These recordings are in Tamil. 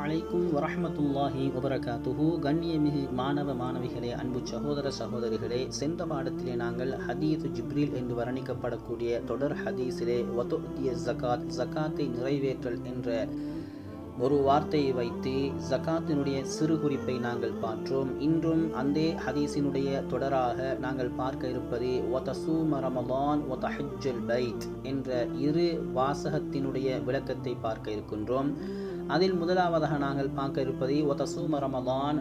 அலைக்கும் வரஹ்மத்துல்லாஹி வபரகாத்துஹு. கண்ணியமிகு மாணவ மாணவிகளே, அன்பு சகோதர சகோதரிகளே, சென்ற பாடத்திலே நாங்கள் ஹதீஸ் ஜிப்ரீல் என்று வர்ணிக்கப்படக்கூடிய தொடர் ஹதீஸிலே வதுஅத்திய ஜகாத்தை நிறைவேற்றல் என்ற ஒரு வார்த்தையை வைத்து ஜகாத்தினுடைய சிறு குறிப்பை நாங்கள் பார்த்தோம். இன்றும் அந்த ஹதீஸினுடைய தொடராக நாங்கள் பார்க்க இருப்பது வதசூம ரமலான் வதஹஜ்ஜல் பைத் என்ற இரு வாசகத்தினுடைய விளக்கத்தை பார்க்க இருக்கின்றோம். அதில் முதலாவதாக நாங்கள் பார்க்க இருப்பது வதசூம ரமலான்,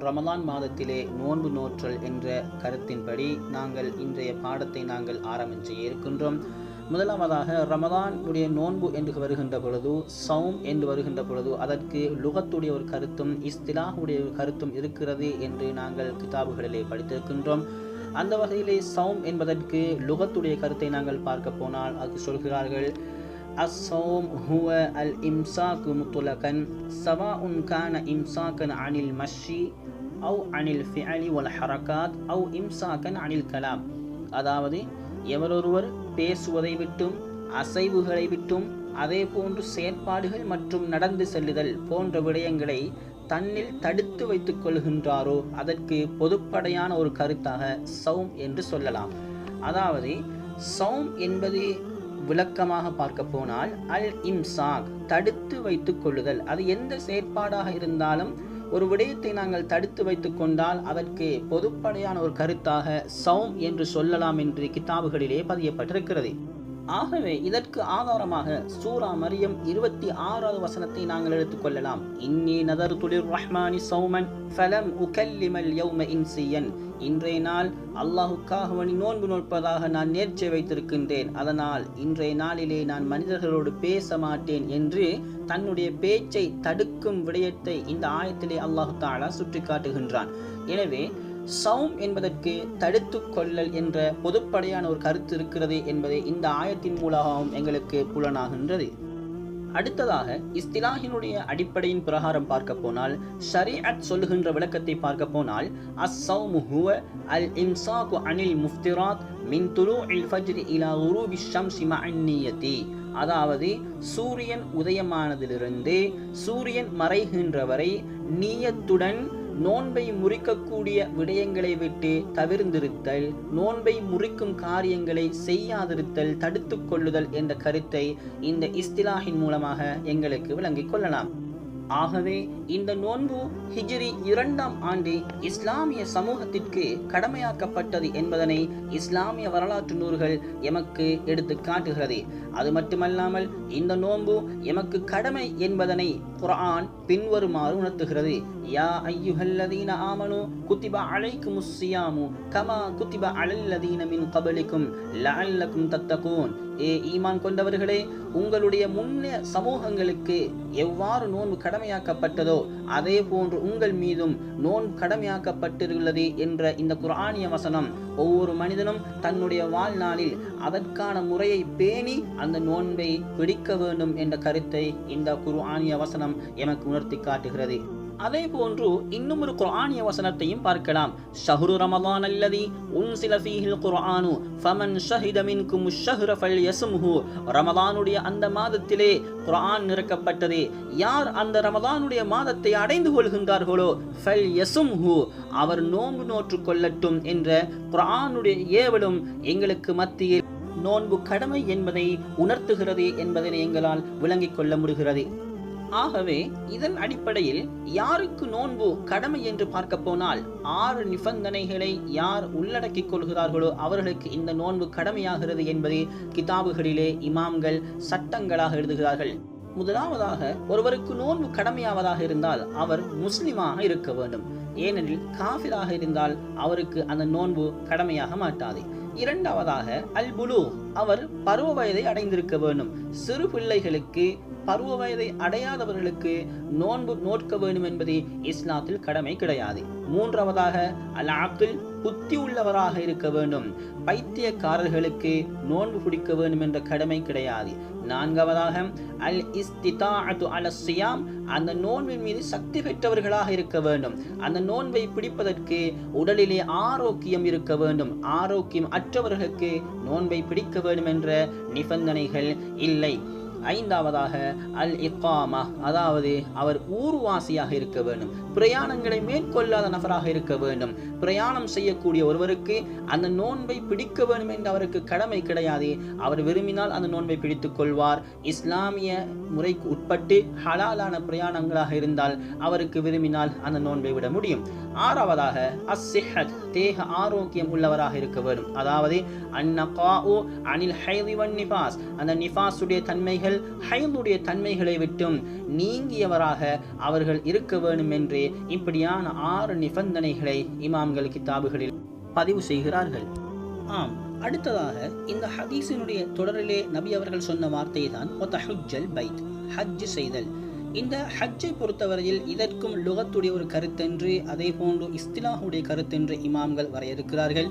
ரமலான் மாதத்திலே நோன்பு நோற்றல் என்ற கருத்தின்படி நாங்கள் இன்றைய பாடத்தை நாங்கள் ஆரம்பம் செய்ய இருக்கின்றோம். முதலாவதாக ரமலானுடைய நோன்பு என்று வருகின்ற பொழுது, சௌம் என்று வருகின்ற பொழுது அதற்கு லுகத்துடைய ஒரு கருத்தும் இஸ்திலாஹுடைய ஒரு கருத்தும் இருக்கிறது என்று நாங்கள் கிதாபுகளிலே படித்திருக்கின்றோம். அந்த வகையிலே சௌம் என்பதற்கு லுகத்துடைய கருத்தை நாங்கள் பார்க்க போனால் அது சொல்கிறார்கள், الصوم هو الإمساك مطلقا سواء كان إمساكا عن المشي أو عن الفعل والحركات أو إمساكا عن الكلام. அதாவது எவரொருவர் பேசுவதை விட்டும் அசைவுகளை விட்டும் அதே போன்று செயற்பாடுகள் மற்றும் நடந்து செல்லுதல் போன்ற விடயங்களை தன்னில் தடுத்து வைத்துக் கொள்கின்றாரோ அதற்கு பொதுப்படையான ஒரு கருத்தாக சௌம் என்று சொல்லலாம். அதாவது சௌம் என்பது விளக்கமாக பார்க்க போனால் அல் இம்சாக், தடுத்து வைத்துக் கொள்ளுதல். அது எந்த செயற்பாடாக இருந்தாலும் ஒரு விடயத்தை நாங்கள் தடுத்து வைத்துக் கொண்டால் அதற்கு பொதுப்படையான ஒரு கருத்தாக சௌம் என்று சொல்லலாம் என்று கிதாபுகளிலே பதியப்பட்டிருக்கிறது. ஆகவே இதற்கு ஆதாரமாக சூரா மரியம் 26வது வசனத்தை நாங்கள் எடுத்துக்கொள்ளலாம். இன்னி நதர்து லிர்ரஹ்மானி ஸௌமன் ஃபலம் உகல்லிமல் யௌம இன்சியன். இன்றைய நாள் அல்லாஹுக்காக நோன்பு நோற்பதாக நான் நேர்ச்சை வைத்திருக்கின்றேன், அதனால் இன்றைய நாளிலே நான் மனிதர்களோடு பேச மாட்டேன் என்று தன்னுடைய பேச்சை தடுக்கும் விடயத்தை இந்த ஆயத்திலே அல்லாஹு தஆலா சுட்டி காட்டுகின்றான். எனவே சௌம் என்பதற்கு தடுத்து கொள்ளல் என்ற பொதுப்படையான ஒரு கருத்து இருக்கிறது என்பதை இந்த ஆயத்தின் மூலமாகவும் எங்களுக்கு புலனாகின்றது. அடுத்ததாக இஸ்திலாஹினுடைய அடிப்படையின் பிரகாரம் பார்க்க போனால், ஷரீஅத் சொல்லுகின்ற விளக்கத்தை பார்க்க போனால், அஸ்ஸௌமு ஹுவ அல் இம்சாகு அனில் முஃப்திராத் மின் துலூஇல் ஃபஜ்ரி இலா குரூபி ஷம்ஸி மஅன் நிய்யதி. அதாவது சூரியன் உதயமானதிலிருந்து சூரியன் மறைகின்ற வரை நியத்துடன் நோன்பை முறிக்கக்கூடிய விடயங்களை விட்டு தவிர்ந்திருத்தல், நோன்பை முறிக்கும் காரியங்களை செய்யாதிருத்தல், தடுத்து கொள்ளுதல் என்ற கருத்தை இந்த இஸ்திலாஹின் மூலமாக எங்களுக்கு விளங்கிக் கொள்ளலாம். ஆகவே இந்த நோன்பு ஹிஜ்ரி 2ஆம் ஆண்டு இஸ்லாமிய சமூகத்திற்கு கடமையாக்கப்பட்டது என்பதனை இஸ்லாமிய வரலாற்று நூல்கள் எமக்கு எடுத்து காட்டுகிறது. அது மட்டுமல்லாமல் இந்த நோன்பு எமக்கு கடமை என்பதனை குர்ஆன் பின்வருமாறு உணர்த்துகிறது. யா அய்யுஹல்லதீன ஆமனு குத்திப அலைக்குமுஸ் ஸியாமு கமா குத்திப அலல்லதீன மின் கப்லிக்கும் லஅல்லக்கும் தத்தகூன். ஏ ஈமான் கொண்டவர்களே, உங்களுடைய முன்னைய சமூகங்களுக்கு எவ்வாறு நோன்பு கடமையாக்கப்பட்டதோ அதே போன்று உங்கள் மீதும் நோன்பு கடமையாக்கப்பட்டுள்ளது என்ற இந்த குர்ஆனிய வசனம் ஒவ்வொரு மனிதனும் தன்னுடைய வாழ்நாளில் அதற்கான முறையை பேணி அந்த நோன்பை பிடிக்க வேண்டும் என்ற கருத்தை இந்த குர்ஆனிய வசனம் எமக்கு உணர்த்தி காட்டுகிறது. அதே போன்று இன்னும் ஒரு குர்ஆனிய வசனத்தையும் பார்க்கலாம். ஷஹ்ரு ரமலான் அல்லதி உன்சில ஃபீஹில் குர்ஆனு ஃபமன் ஷஹித மின்குமுஷ் ஷஹ்ர ஃபல்யஸ்முஹு. ரமலானுடைய அந்த மாதத்திலே குர்ஆன் இறக்கப்பட்டது. யார் அந்த ரமலானுடைய மாதத்தை அடைந்து கொள்கின்றார்களோ ஃபல்யஸ்முஹு, அவர் நோன்பு நோற்று கொள்ளட்டும் என்ற குர்ஆனுடைய ஏவலும் எங்களுக்கு மத்தியில் நோன்பு கடமை என்பதை உணர்த்துகிறது என்பதனை எங்களால் விளங்கிக் கொள்ள முடிகிறது. ஆகவே இதன் அடிப்படையில் யாருக்கு நோன்பு கடமை என்று பார்க்க போனால் 6 நிபந்தனைகளை யார் உள்ளடக்கிக் கொள்கிறார்களோ அவர்களுக்கு இந்த நோன்பு கடமையாகிறது என்பதை கிதாபுகளிலே இமாம்கள் சட்டங்களாக எழுதுகிறார்கள். முதலாவதாக, ஒருவருக்கு நோன்பு கடமையாவதாக இருந்தால் அவர் முஸ்லிமாக இருக்க வேண்டும். ஏனெனில் காஃபிராக இருந்தால் அவருக்கு அந்த நோன்பு கடமையாக மாட்டாது. இரண்டாவதாக அல் புலூ, அவர் பருவ வயதை அடைந்திருக்க வேண்டும். சிறு பிள்ளைகளுக்கு பருவ வயதை அடையாதவர்களுக்கு நோன்பு நோட்க வேண்டும் என்பது இஸ்லாத்தில் கடமை கிடையாது. மூன்றாவதாக அல் அக்ல், புத்தி உள்ளவராக இருக்க வேண்டும். பைத்தியக்காரர்களுக்கு நோன்பு பிடிக்க வேண்டும் என்ற கடமை கிடையாது. நான்காவதாக அல் இஸ்திதாஅத்து அல ஸியாம், அந்த நோன்பின் மீது சக்தி பெற்றவர்களாக இருக்க வேண்டும். அந்த நோன்பை பிடிப்பதற்கு உடலிலே ஆரோக்கியம் இருக்க வேண்டும். ஆரோக்கியம் அற்றவர்களுக்கு நோன்பை பிடிக்க வேண்டும் என்ற நிபந்தனைகள் இல்லை. ஐந்தாவதாக அல் இகாமா, அதாவது அவர் ஊர்வாசியாக இருக்க வேண்டும், பிரயாணங்களை மேற்கொள்ளாத நபராக இருக்க வேண்டும். பிரயாணம் செய்யக்கூடிய ஒருவருக்கு அந்த நோன்பை பிடிக்க வேண்டும் என்று அவருக்கு கடமை கிடையாது. அவர் விரும்பினால் அந்த நோன்பை பிடித்துக் கொள்வார். இஸ்லாமிய முறைக்கு உட்பட்டு ஹலாலான பிரயாணங்களாக இருந்தால் அவருக்கு விரும்பினால் அந்த நோன்பை விட முடியும். ஆறாவதாக அஸ்ஸிஹத், தேக ஆரோக்கியம் உள்ளவராக இருக்க வேண்டும். அதாவது அன்னகாஉ அனில் ஹைதி வன் நிஃபாஸ், அந்த நிஃபாஸுடைய தன்மைகள் ஹைதுடைய தன்மைகளை விட்டும் நீங்கியவராக அவர்கள் இருக்க வேண்டும் என்று இப்படியான 6 நிபந்தனைகளை இமாம்கள் கிதாபுகளில் பதிவு செய்கிறார்கள். ஆம், அடுத்ததாக இந்த ஹதீஸினுடைய தொடரிலே நபி அவர்கள் சொன்ன வார்த்தை தான் வதஹுஜ்ஜல் பைத், ஹஜ் செய்தல். இந்த ஹஜ்ஜை பொறுத்தவரையில் இதற்கும் லுகத்துடைய ஒரு கருத்தென்று, அதே போன்று இஸ்திலாஹுடைய கருத்தென்று இமாம்கள் வரையறுக்கிறார்கள்.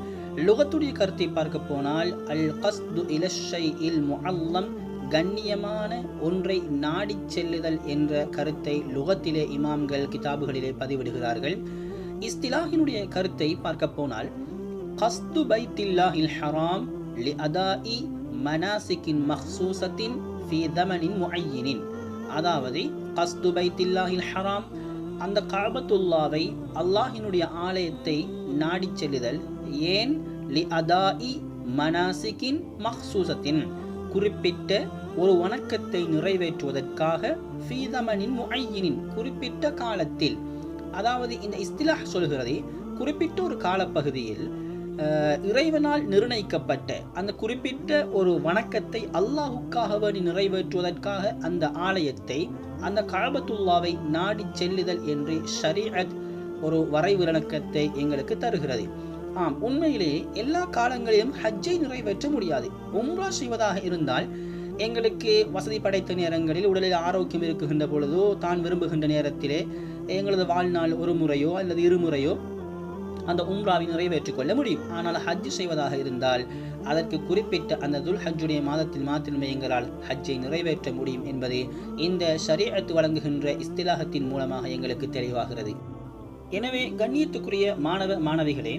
லுகத்துடைய கருத்தை பார்க்க போனால் அல் கஸ்து இலஷ் ஷைஇல் முஅல்லம், கண்ணியமான ஒன்றை நாடி செல்லுதல் என்ற கருத்தை லுகத்திலே இமாம்கள் கிதாபுகளிலே பதிவிடுகிறார்கள். இஸ்திலாஹினுடைய கருத்தை பார்க்க போனால் கஸ்து பைத்தில்லாஹில் ஹராம் லி அதாஇ மனாசிகின் மஹ்சூசத்தின் ஃபீ தமனின் முஅய்யினின், அதாவது கஸ்து பைத்தில்லாஹில் ஹராம், அந்த கஅபத்துல்லாவை அல்லாஹினுடைய ஆலயத்தை நாடி செல்லுதல். ஏன்? லி அதாஇ மனாசிகின் மஹ்சூசத்தின், குறிப்பிட்ட ஒரு வணக்கத்தை நிறைவேற்றுவதற்காக, ஃபீ தமனின் முஅய்யினின், குறிப்பிட்ட காலத்தில். அதாவது இந்த இஸ்திலாஹ் சொல்கிறது குறிப்பிட்ட ஒரு காலப்பகுதியில் இறைவனால் நிர்ணயிக்கப்பட்ட அந்த குறிப்பிட்ட ஒரு வணக்கத்தை அல்லாஹுக்காக வேண்டி நிறைவேற்றுவதற்காக அந்த ஆலயத்தை, அந்த கஅபத்துல்லாவை நாடி செல்லுதல் என்று ஷரீஅத் ஒரு வரைவிலக்கத்தை எங்களுக்கு தருகிறது. ஆம், உண்மையிலேயே எல்லா காலங்களிலும் ஹஜ்ஜை நிறைவேற்ற முடியாது. உம்ரா செய்வதாக இருந்தால் எங்களுக்கு வசதி படைத்த நேரங்களில், உடலில் ஆரோக்கியம் இருக்குகின்ற பொழுதோ, தான் விரும்புகின்ற நேரத்திலே எங்களது வாழ்நாள் ஒரு முறையோ அல்லது இருமுறையோ அந்த உம்ராவை நிறைவேற்றிக் கொள்ள முடியும். ஆனால் ஹஜ் செய்வதாக இருந்தால் அதற்கு குறிப்பிட்ட அந்த துல் ஹஜ்ஜுடைய மாதத்தில் மாத்திரமே எங்களால் ஹஜ்ஜை நிறைவேற்ற முடியும் என்பது இந்த ஷரீஅத் வழங்குகின்ற இஸ்திலாஹத்தின் மூலமாக எங்களுக்கு தெளிவாகிறது. எனவே கண்ணியத்துக்குரிய மாணவ மாணவிகளே,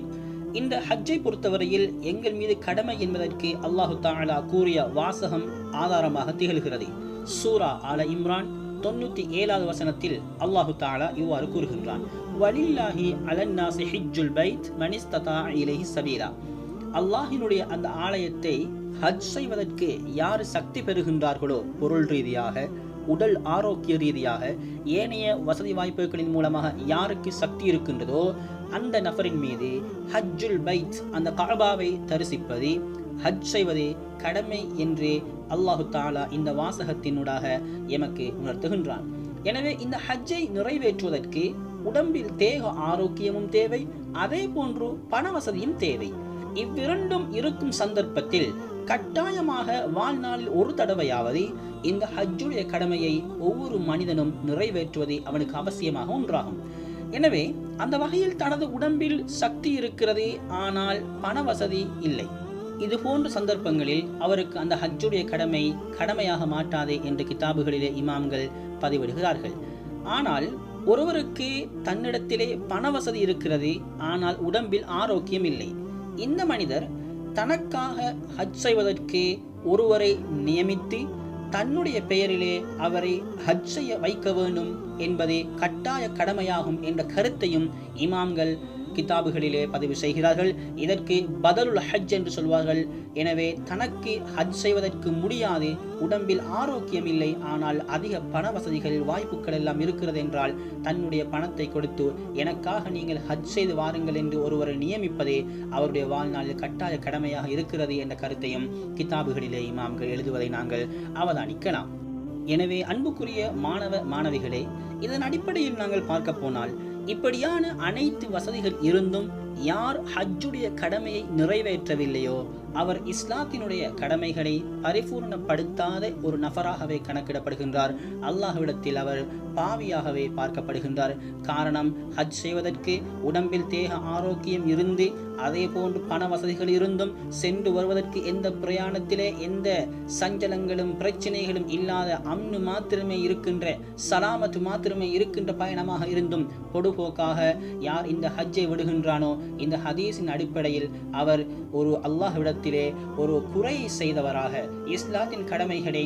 இந்த ஹஜ்ஜை பொறுத்தவரையில் எங்கள் மீது கடமை என்பதற்கு அல்லாஹு தஆலா கூறிய வாசகம் ஆதாரமாக திகழ்கிறது. சூரா ஆல இம்ரான் 97வது வசனத்தில் அல்லாஹு தஆலா இவ்வாறு கூறுகின்றான், வலில்லாஹி அலன்னாஸி ஹிஜ்ஜுல் பைத் மன் இஸ்ததா இலைஹி சபீலா, அல்லாஹ்வினுடைய அந்த ஆலயத்தை ஹஜ் செய்வதற்கு யார் சக்தி பெறுகின்றார்களோ, பொருள் ரீதியாக, உடல் ஆரோக்கிய ரீதியாக, ஏனைய வசதி வாய்ப்புகளின் மூலமாக யாருக்கு சக்தி இருக்கின்றதோ அந்த நபரின் மீது ஹஜ்ஜுல் பைத், அந்த கஅபாவை தரிசிப்பது, ஹஜ் செய்வது கடமை என்று அல்லாஹு தஆலா இந்த வாசகத்தினூடாக எமக்கு உணர்த்துகின்றான். எனவே இந்த ஹஜ்ஜை நிறைவேற்றுவதற்கு உடம்பில் தேக ஆரோக்கியமும் தேவை, அதே போன்று பண வசதியும் தேவை. இவ்விரண்டும் இருக்கும் சந்தர்ப்பத்தில் கட்டாயமாக வாழ்நாளில் ஒரு தடவையாவது இந்த ஹஜ்ஜுடைய கடமையை ஒவ்வொரு மனிதனும் நிறைவேற்றுவது அவனுக்கு அவசியமாக ஒன்றாகும். எனவே அந்த வகையில் தனது உடம்பில் சக்தி இருக்கிறது, ஆனால் பண வசதி இல்லை. இது போன்ற சந்தர்ப்பங்களில் அவருக்கு அந்த ஹஜ்ஜுடைய கடமை கடமையாக மாட்டாதே என்று கிதாபுகளிலே இமாம்கள் பதிவிடுகிறார்கள். ஆனால் ஒருவருக்கு தன்னிடத்திலே பண வசதி இருக்கிறது, ஆனால் உடம்பில் ஆரோக்கியம் இல்லை. இந்த மனிதர் தனக்காக ஹஜ் செய்வதற்கு ஒருவரை நியமித்து தன்னுடைய பெயரிலே அவரை ஹஜ் செய்ய வைக்க வேண்டும் என்பதே கட்டாய கடமையாகும் என்ற கருத்தையும் இமாம்கள் கிதாபுகளிலே பதிவு செய்கிறார்கள். இதற்கு பதலுல் ஹஜ் என்று சொல்வார்கள். எனவே தனக்கு ஹஜ் செய்வதற்கு முடியாது, உடம்பில் ஆரோக்கியம் இல்லை, ஆனால் அதிக பண வசதிகள் வாய்ப்புகள் எல்லாம் இருக்கிறது என்றால் தன்னுடைய பணத்தை கொடுத்து எனக்காக நீங்கள் ஹஜ் செய்து வாருங்கள் என்று ஒருவரை நியமிப்பதே அவருடைய வாழ்நாளில் கட்டாய கடமையாக இருக்கிறது என்ற கருத்தையும் கிதாபுகளிலே இமாம்கள் எழுதுவதை நாங்கள் அவதானிக்கலாம். எனவே அன்புக்குரிய மாணவ மாணவிகளே, இதன் அடிப்படையில் நாங்கள் பார்க்க போனால் இப்படியான அனைத்து வசதிகள் இருந்தும் யார் ஹஜ்ஜுடைய கடமையை நிறைவேற்றவில்லையோ அவர் இஸ்லாத்தினுடைய கடமைகளை பரிபூர்ணப்படுத்தாத ஒரு நபராகவே கணக்கிடப்படுகின்றார். அல்லாஹ்விடத்தில் அவர் பாவியாகவே பார்க்கப்படுகின்றார். காரணம், ஹஜ் செய்வதற்கு உடம்பில் தேக ஆரோக்கியம் இருந்து அதே போன்று பண வசதிகள் இருந்தும் சென்று வருவதற்கு எந்த பிரயாணத்திலே எந்த சஞ்சலங்களும் பிரச்சனைகளும் இல்லாத அம்னு மாத்திரமே இருக்கின்ற, சலாமத்து மாத்திரமே இருக்கின்ற பயணமாக இருந்தும் பொடுபோக்காக யார் இந்த ஹஜ்ஜை விடுகின்றானோ இந்த ஹதீஸின் அடிப்படையில் அவர் ஒரு அல்லாஹ்விடத்தில் விடயத்திலே ஒரு குறை செய்தவராக, இஸ்லாத்தின் கடமைகளை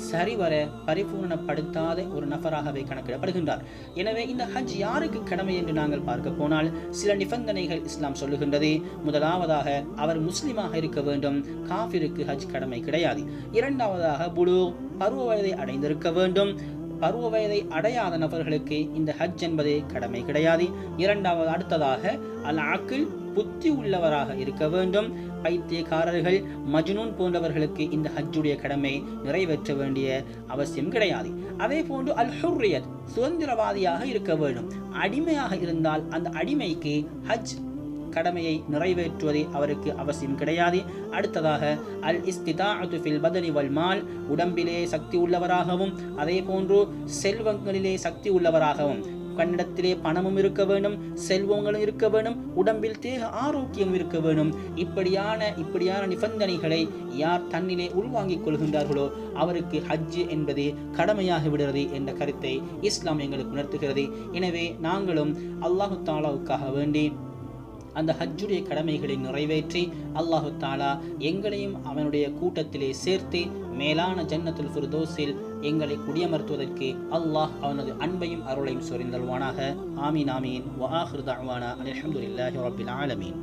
சரிவர பரிபூர்ணப்படுத்தாத ஒரு நபராகவே கணக்கிடப்படுகின்றார். எனவே இந்த ஹஜ் யாருக்கு கடமை என்று நாங்கள் பார்க்க போனால் சில நிபந்தனைகள் இஸ்லாம் சொல்லுகின்றது. முதலாவதாக அவர் முஸ்லிமாக இருக்க வேண்டும், காஃபிருக்கு ஹஜ் கடமை கிடையாது. இரண்டாவதாக பருவ வயதை அடைந்திருக்க வேண்டும். பருவ வயதை அடையாத நபர்களுக்கு இந்த ஹஜ் என்பதே கடமை கிடையாது. அடுத்ததாக அல் அக்ல், புத்தி உள்ளவராக இருக்க வேண்டும். பைத்தியக்காரர்கள், மஜ்னூன் போன்றவர்களுக்கு இந்த ஹஜ்ஜுடைய கடமை நிறைவேற்ற வேண்டிய அவசியம் கிடையாது. அதே போன்று அல் ஹுர்ரியத், சுதந்திரவாதியாக இருக்க வேண்டும். அடிமையாக இருந்தால் அந்த அடிமைக்கு ஹஜ் கடமையை நிறைவேற்றுவது அவருக்கு அவசியம் கிடையாது. அடுத்ததாக அல் இஸ்திதாஅத்து ஃபில் பதனி வல் மால், உடம்பிலே சக்தி உள்ளவராகவும் அதே போன்று செல்வங்களிலே சக்தி உள்ளவராகவும், கண்ணிடத்திலே பணமும் இருக்க வேண்டும், செல்வங்களும் இருக்க வேண்டும், உடம்பில் தேக ஆரோக்கியம் இருக்க வேண்டும். இப்படியான நிபந்தனைகளை யார் தன்னிலே உள்வாங்கிக் கொள்கின்றார்களோ அவருக்கு ஹஜ் என்பது கடமையாகி விடுகிறது என்ற கருத்தை இஸ்லாம் எங்களுக்கு உணர்த்துகிறது. எனவே நாங்களும் அல்லாஹு தாலாவுக்காக வேண்டி அந்த ஹஜ்ஜுடைய கடமைகளை நிறைவேற்றி அல்லாஹு தாலா எங்களையும் அவனுடைய கூட்டத்திலே சேர்த்து மேலான ஜன்னத்துல் ஃபிர்தௌஸில் எங்களை குடியமர்த்துவதற்கு அல்லாஹ் அவனது அன்பையும் அருளையும் சொரிந்தல்வானாக. ஆமீன் ஆமீன். வ ஆகிரு தஅவானா அல்ஹம்துலில்லாஹி ரப்பில் ஆலமீன்.